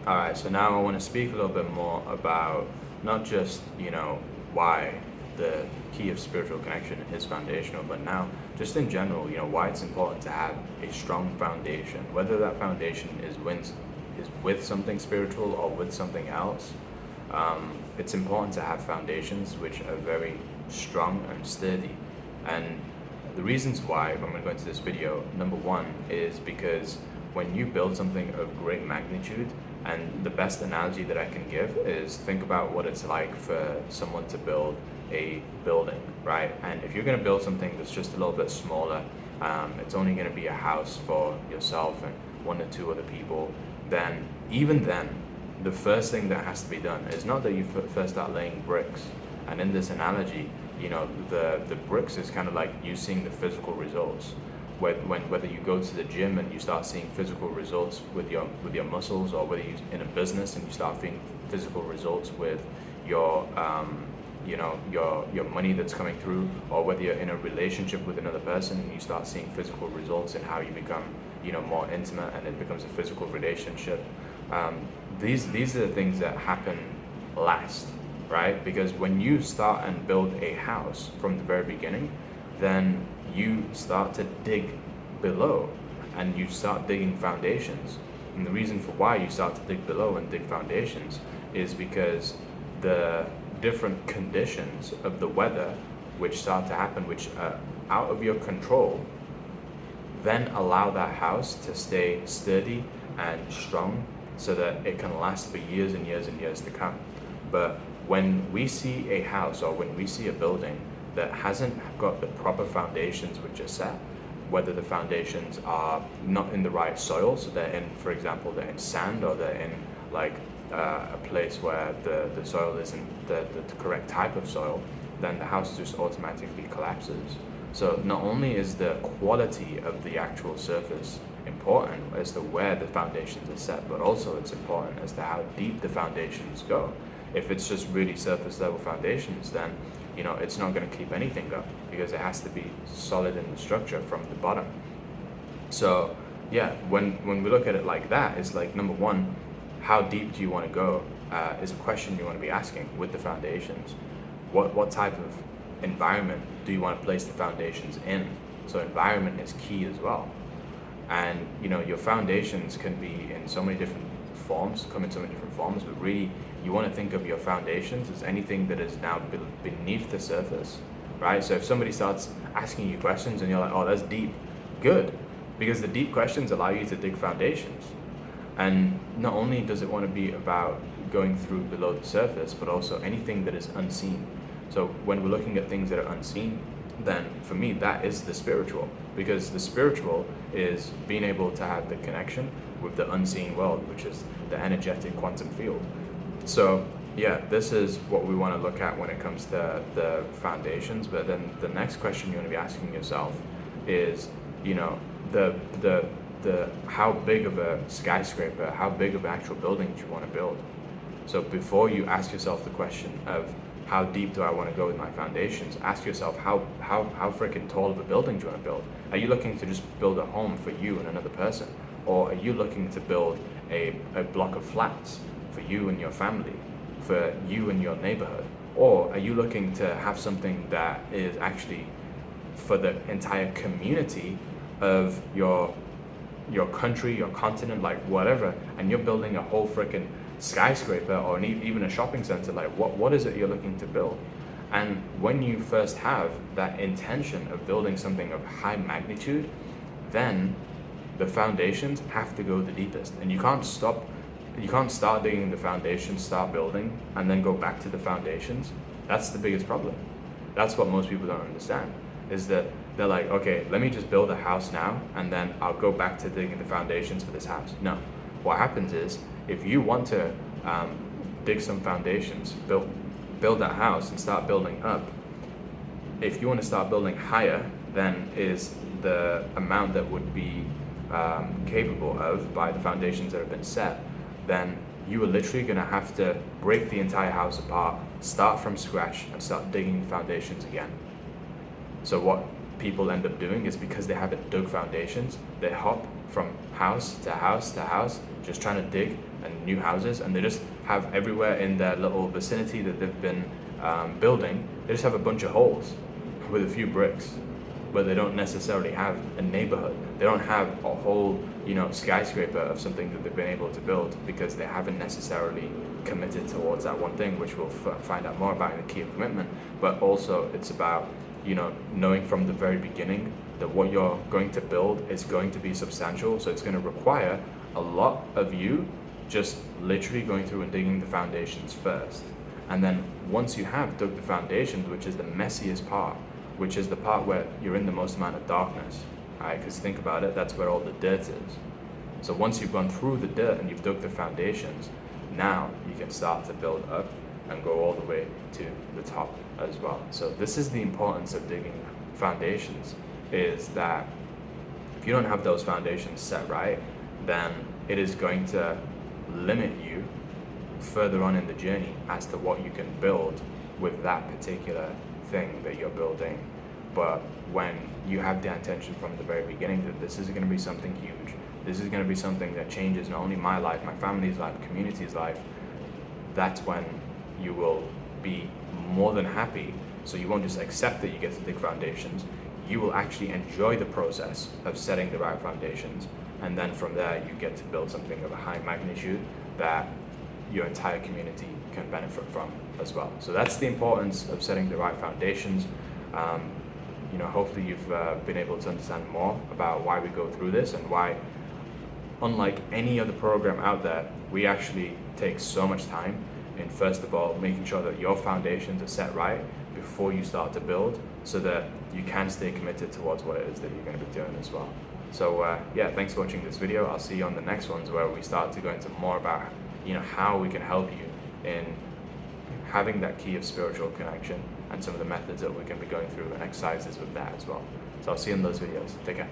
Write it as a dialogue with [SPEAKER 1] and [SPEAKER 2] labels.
[SPEAKER 1] All right, so now I want to speak a little bit more about not just, why the key of spiritual connection is foundational, but now just in general, why it's important to have a strong foundation, whether that foundation is with something spiritual or with something else. It's important to have foundations which are very strong and sturdy. And the reasons why I'm going to go into this video, number one, is because when you build something of great magnitude, and the best analogy that I can give is think about what it's like for someone to build a building, right? And if you're going to build something that's just a little bit smaller, it's only going to be a house for yourself and one or two other people, then even then, the first thing that has to be done is not that you first start laying bricks. And in this analogy, the bricks is kind of like you seeing the physical results. Whether you go to the gym and you start seeing physical results with your muscles, or whether you're in a business and you start seeing physical results with your your money that's coming through, or whether you're in a relationship with another person and you start seeing physical results in how you become more intimate and it becomes a physical relationship. These are the things that happen last, right? Because when you start and build a house from the very beginning, then you start to dig below and you start digging foundations. And the reason for why you start to dig below and dig foundations is because the different conditions of the weather which start to happen, which are out of your control, then allow that house to stay sturdy and strong so that it can last for years and years and years to come. But when we see a house or when we see a building that hasn't got the proper foundations which are set, whether the foundations are not in the right soil, so they're in, for example, they're in sand, or they're in like a place where the soil isn't the correct type of soil, then the house just automatically collapses. So not only is the quality of the actual surface important as to where the foundations are set, but also it's important as to how deep the foundations go. If it's just really surface level foundations, then it's not going to keep anything up, because it has to be solid in the structure from the bottom. So yeah, when we look at it like that, it's like, number one, how deep do you want to go is a question you want to be asking with the foundations. What type of environment do you want to place the foundations in? So environment is key as well. And your foundations can be in so many different forms, come in so many different forms, but really you want to think of your foundations as anything that is now beneath the surface, right? So if somebody starts asking you questions and you're like, oh, that's deep, good, because the deep questions allow you to dig foundations. And not only does it want to be about going through below the surface, but also anything that is unseen. So when we're looking at things that are unseen, then for me, that is the spiritual, because the spiritual is being able to have the connection with the unseen world, which is the energetic quantum field. So yeah, this is what we want to look at when it comes to the foundations. But then the next question you want to be asking yourself is, the how big of a skyscraper, how big of an actual building do you want to build? So before you ask yourself the question of how deep do I want to go with my foundations, ask yourself how freaking tall of a building do you want to build? Are you looking to just build a home for you and another person? Or are you looking to build a block of flats for you and your family, for you and your neighborhood? Or are you looking to have something that is actually for the entire community of your country, your continent, like whatever, and you're building a whole freaking skyscraper or even a shopping center? Like what is it you're looking to build? And when you first have that intention of building something of high magnitude, then the foundations have to go the deepest, and you can't start digging the foundations, start building, and then go back to the foundations. That's the biggest problem. That's what most people don't understand, is that they're like, okay, let me just build a house now, and then I'll go back to digging the foundations for this house. No, what happens is, if you want to dig some foundations, build that house and start building up, if you want to start building higher than is the amount that would be capable of by the foundations that have been set, then you are literally going to have to break the entire house apart, start from scratch, and start digging foundations again. So what people end up doing is, because they haven't dug foundations, they hop from house to house to house, just trying to dig and new houses, and they just have everywhere in their little vicinity that they've been building, they just have a bunch of holes with a few bricks, but they don't necessarily have a neighborhood. They don't have a whole, skyscraper of something that they've been able to build because they haven't necessarily committed towards that one thing, which we'll find out more about in the key of commitment. But also it's about, knowing from the very beginning that what you're going to build is going to be substantial. So it's going to require a lot of you just literally going through and digging the foundations first. And then once you have dug the foundations, which is the messiest part, which is the part where you're in the most amount of darkness, right? Because think about it, that's where all the dirt is. So once you've gone through the dirt and you've dug the foundations, now you can start to build up and go all the way to the top as well. So this is the importance of digging foundations, is that if you don't have those foundations set right, then it is going to limit you further on in the journey as to what you can build with that particular thing that you're building. But when you have the intention from the very beginning that this is going to be something huge, this is going to be something that changes not only my life, my family's life, community's life, that's when you will be more than happy. So you won't just accept that you get to dig foundations, you will actually enjoy the process of setting the right foundations, and then from there you get to build something of a high magnitude that your entire community can benefit from as well. So that's the importance of setting the right foundations. Hopefully you've been able to understand more about why we go through this and why, unlike any other program out there, we actually take so much time in, first of all, making sure that your foundations are set right before you start to build, so that you can stay committed towards what it is that you're going to be doing as well. So thanks for watching this video. I'll see you on the next ones where we start to go into more about how we can help you in having that key of spiritual connection and some of the methods that we're going to be going through and exercises with that as well. So I'll see you in those videos. Take care.